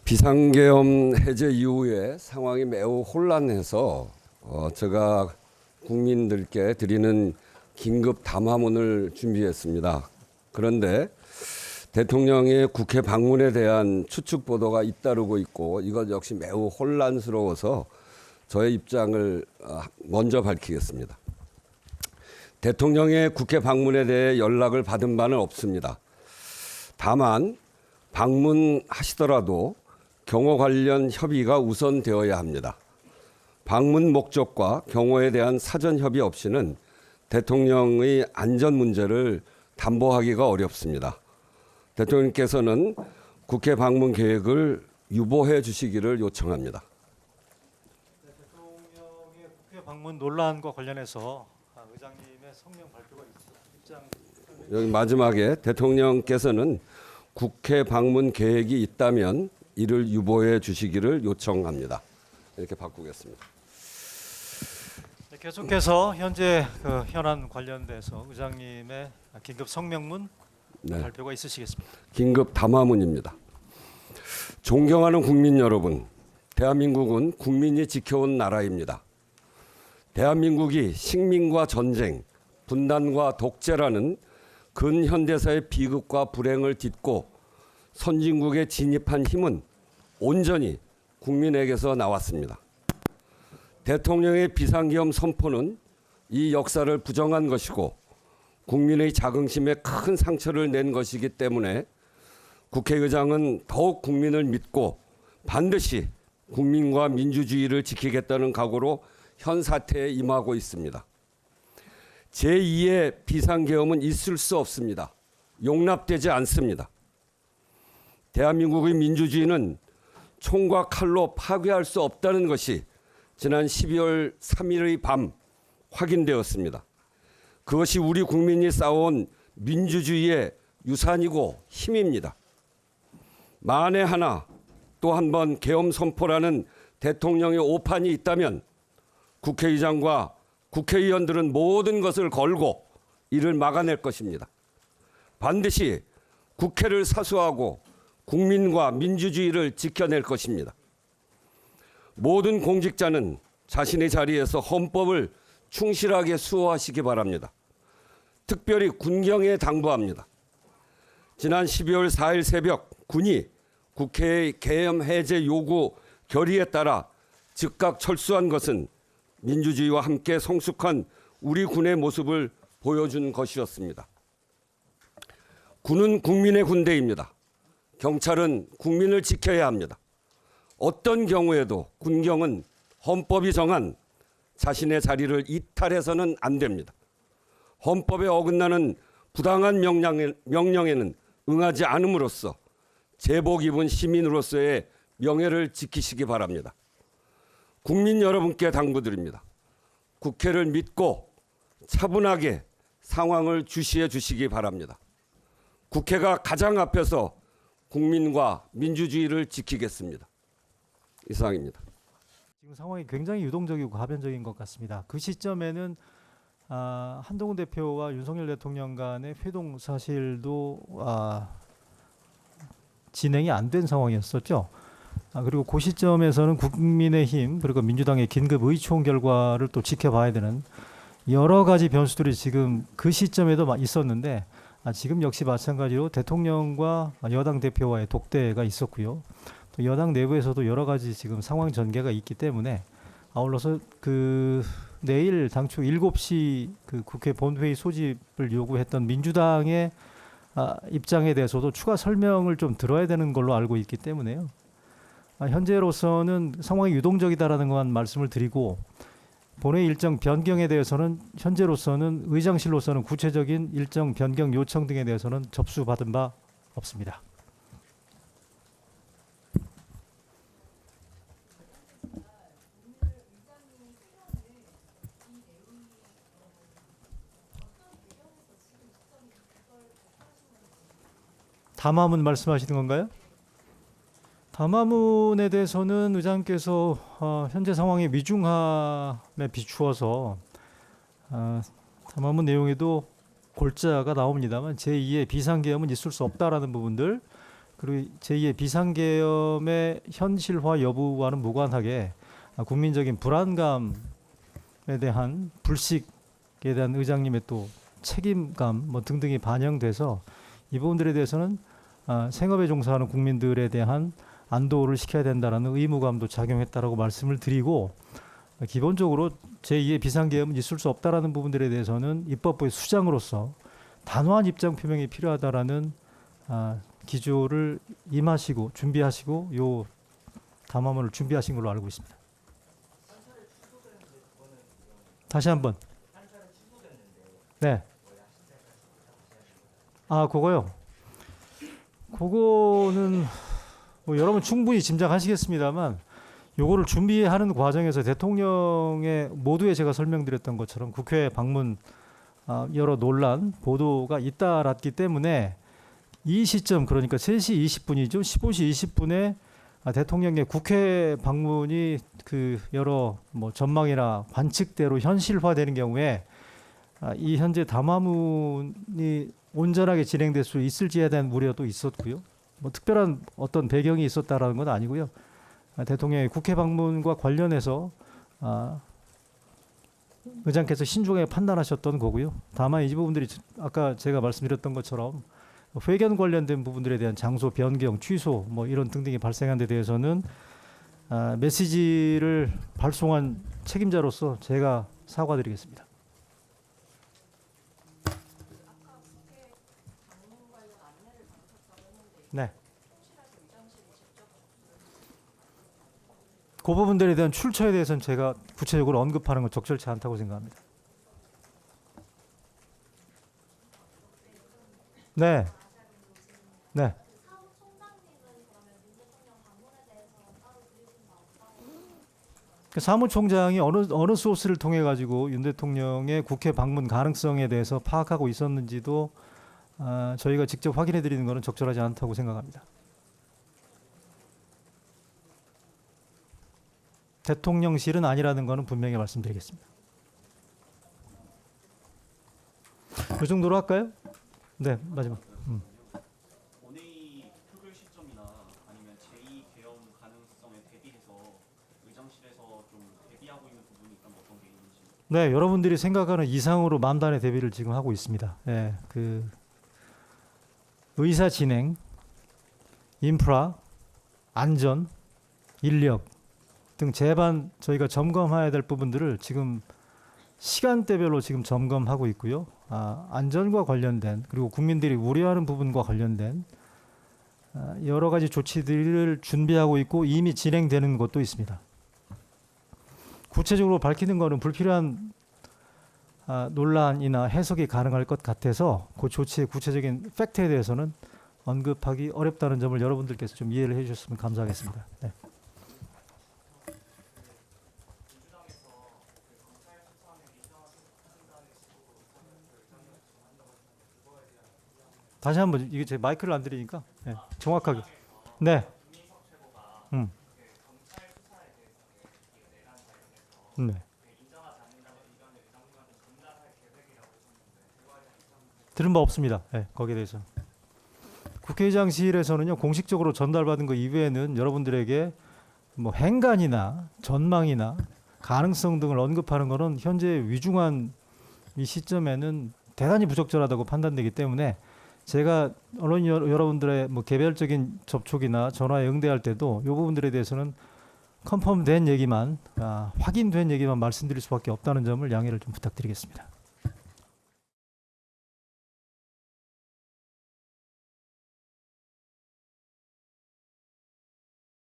비상계엄 해제 이후에 상황이 매우 혼란해서 제가 국민들께 드리는 긴급 담화문을 준비했습니다. 그런데 대통령의 국회 방문에 대한 추측 보도가 잇따르고 있고 이것 역시 매우 혼란스러워서 저의 입장을 먼저 밝히겠습니다. 대통령의 국회 방문에 대해 연락을 받은 바는 없습니다. 다만 방문하시더라도 경호 관련 협의가 우선되어야 합니다. 방문 목적과 경호에 대한 사전 협의 없이는 대통령의 안전 문제를 담보하기가 어렵습니다. 대통령께서는 국회 방문 계획을 유보해 주시기를 요청합니다. 대통령의 국회 방문 논란과 관련해서 의장님의 성명 발표가 입장. 여기 마지막에 대통령께서는 국회 방문 계획이 있다면 이를 유보해 주시기를 요청합니다. 이렇게 바꾸겠습니다. 네, 계속해서 현재 현안 관련돼서 의장님의 긴급 성명문 발표가 있으시겠습니다. 긴급 담화문입니다. 존경하는 국민 여러분, 대한민국은 국민이 지켜온 나라입니다. 대한민국이 식민과 전쟁, 분단과 독재라는 근현대사의 비극과 불행을 딛고 선진국에 진입한 힘은 온전히 국민에게서 나왔습니다. 대통령의 비상계엄 선포는 이 역사를 부정한 것이고 국민의 자긍심에 큰 상처를 낸 것이기 때문에 국회의장은 더욱 국민을 믿고 반드시 국민과 민주주의를 지키겠다는 각오로 현 사태에 임하고 있습니다. 제2의 비상계엄은 있을 수 없습니다. 용납되지 않습니다. 대한민국의 민주주의는 총과 칼로 파괴할 수 없다는 것이 지난 12월 3일의 밤 확인되었습니다. 그것이 우리 국민이 쌓아온 민주주의의 유산이고 힘입니다. 만에 하나 또 한 번 계엄 선포라는 대통령의 오판이 있다면 국회의장과 국회의원들은 모든 것을 걸고 이를 막아낼 것입니다. 반드시 국회를 사수하고 국민과 민주주의를 지켜낼 것입니다. 모든 공직자는 자신의 자리에서 헌법을 충실하게 수호하시기 바랍니다. 특별히 군경에 당부합니다. 지난 12월 4일 새벽 군이 국회의 계엄 해제 요구 결의에 따라 즉각 철수한 것은 민주주의와 함께 성숙한 우리 군의 모습을 보여준 것이었습니다. 군은 국민의 군대입니다. 경찰은 국민을 지켜야 합니다. 어떤 경우에도 군경은 헌법이 정한 자신의 자리를 이탈해서는 안 됩니다. 헌법에 어긋나는 부당한 명령에는 응하지 않음으로써 제복 입은 시민으로서의 명예를 지키시기 바랍니다. 국민 여러분께 당부드립니다. 국회를 믿고 차분하게 상황을 주시해 주시기 바랍니다. 국회가 가장 앞에서 국민과 민주주의를 지키겠습니다. 이상입니다. 지금 상황이 굉장히 유동적이고 가변적인 것 같습니다. 그 시점에는 한동훈 대표와 윤석열 대통령 간의 회동 사실도 진행이 안 된 상황이었었죠. 그리고 그 시점에서는 국민의힘 그리고 민주당의 긴급 의총 결과를 또 지켜봐야 되는 여러 가지 변수들이 지금 그 시점에도 있었는데 지금 역시 마찬가지로 대통령과 여당 대표와의 독대가 있었고요. 또 여당 내부에서도 여러 가지 지금 상황 전개가 있기 때문에 아울러서 내일 당초 7시 국회 본회의 소집을 요구했던 민주당의 입장에 대해서도 추가 설명을 좀 들어야 되는 걸로 알고 있기 때문에요. 현재로서는 상황이 유동적이다라는 것만 말씀을 드리고 본회의 일정 변경에 대해서는 현재로서는 의장실로서는 구체적인 일정 변경 요청 등에 대해서는 접수받은 바 없습니다. 담화문 말씀하시는 건가요? 담화문에 대해서는 의장께서 현재 상황의 위중함에 비추어서 담화문 내용에도 골자가 나옵니다만 제2의 비상계엄은 있을 수 없다라는 부분들 그리고 제2의 비상계엄의 현실화 여부와는 무관하게 국민적인 불안감에 대한 불식에 대한 의장님의 또 책임감 뭐 등등이 반영돼서 이 부분들에 대해서는 생업에 종사하는 국민들에 대한 안도를 시켜야 된다라는 의무감도 작용했다라고 말씀을 드리고, 기본적으로 제2의 비상계엄은 있을 수 없다라는 부분들에 대해서는 입법부의 수장으로서 단호한 입장 표명이 필요하다라는 기조를 임하시고 준비하시고 요 담화문을 준비하신 걸로 알고 있습니다. 다시 한번. 네. 그거요. 그거는 뭐 여러분 충분히 짐작하시겠습니다만, 요거를 준비하는 과정에서 대통령의 모두에 제가 설명드렸던 것처럼 국회 방문 여러 논란 보도가 잇따랐기 때문에 이 시점, 그러니까 3시 20분이죠. 15시 20분에 대통령의 국회 방문이 그 여러 뭐 전망이나 관측대로 현실화되는 경우에 이 현재 담화문이 온전하게 진행될 수 있을지에 대한 우려도 있었고요. 뭐 특별한 어떤 배경이 있었다라는 건 아니고요. 대통령의 국회 방문과 관련해서 의장께서 신중하게 판단하셨던 거고요. 다만 이 부분들이 아까 제가 말씀드렸던 것처럼 회견 관련된 부분들에 대한 장소 변경, 취소 뭐 이런 등등이 발생한 데 대해서는 메시지를 발송한 책임자로서 제가 사과드리겠습니다. 네. 그 부분들에 대한 출처에 대해서는 제가 구체적으로 언급하는 건 적절치 않다고 생각합니다. 네. 네. 사무총장이 어느 소스를 통해 가지고 윤 대통령의 국회 방문 가능성에 대해서 파악하고 있었는지도 저희가 직접 확인해 드리는 것은 적절하지 않다고 생각합니다. 대통령실은 아니라는 것은 분명히 말씀드리겠습니다. 그 정도로 할까요? 네, 마지막. 본회의 표결 시점이나 아니면 제2계엄 가능성에 대비해서 의장실에서 좀 대비하고 있는 부분이 있다면 어떤 게 있는지. 네, 여러분들이 생각하는 이상으로 만반의 대비를 지금 하고 있습니다. 네, 그 의사 진행, 인프라, 안전, 인력 등 제반 저희가 점검해야 될 부분들을 지금 시간대별로 지금 점검하고 있고요. 안전과 관련된 그리고 국민들이 우려하는 부분과 관련된 여러 가지 조치들을 준비하고 있고 이미 진행되는 것도 있습니다. 구체적으로 밝히는 것은 불필요한 논란이나 해석이 가능할 것 같아서 그 조치의 구체적인 팩트에 대해서는 언급하기 어렵다는 점을 여러분들께서 좀 이해를 해주셨으면 감사하겠습니다. 네. 다시 한번 이게 제 마이크를 안 들리니까 네, 정확하게. 네. 네. 들은 바 없습니다. 네, 거기에 대해서. 국회의장실에서는요 공식적으로 전달받은 거 이외에는 여러분들에게 뭐 행간이나 전망이나 가능성 등을 언급하는 것은 현재 위중한 이 시점에는 대단히 부적절하다고 판단되기 때문에 제가 언론 여러분들의 뭐 개별적인 접촉이나 전화에 응대할 때도 이 부분들에 대해서는 컨펌된 얘기만 확인된 얘기만 말씀드릴 수밖에 없다는 점을 양해를 좀 부탁드리겠습니다.